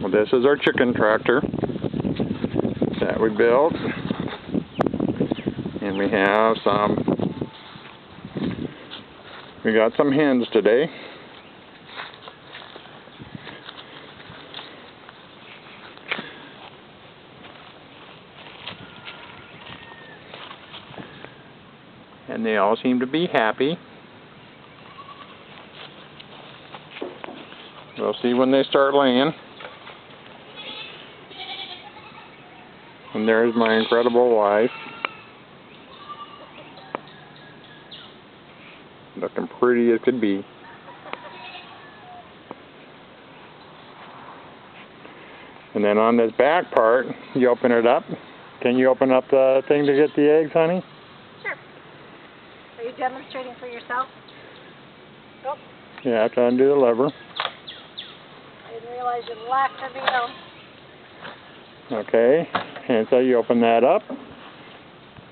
Well, this is our chicken tractor that we built, and we got some hens today. And they all seem to be happy. We'll see when they start laying. And there's my incredible wife. Looking pretty as could be. And then on this back part, you open it up. Can you open up the thing to get the eggs, honey? Sure. Are you demonstrating for yourself? Oh. Yeah, have to undo the lever. I didn't realize you locked the needle. Okay, and so you open that up,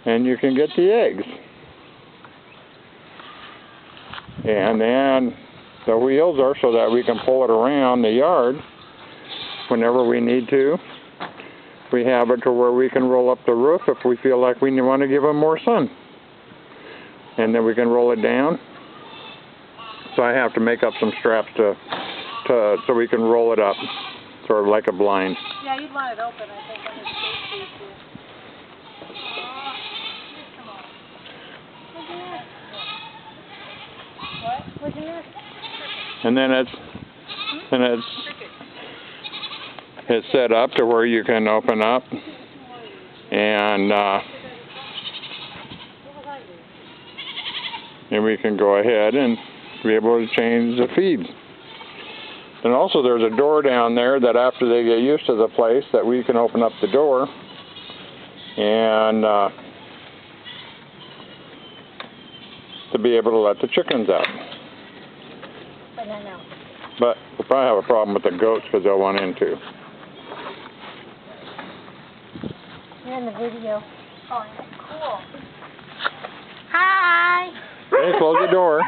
and you can get the eggs. And then the wheels are so that we can pull it around the yard whenever we need to. We have it to where we can roll up the roof if we feel like we want to give them more sun. And then we can roll it down. So I have to make up some straps so we can roll it up, sort of like a blind. Yeah, you'd want it open, I think, on the safety too. Come on. What's in this? What? What's in this? And then it's set up to where you can open up and we can go ahead and be able to change the feeds. And also there's a door down there that after they get used to the place that we can open up the door and to be able to let the chickens out. But we'll probably have a problem with the goats because they'll want in too. You're in the video. Oh, cool. Hi! Hey, close the door.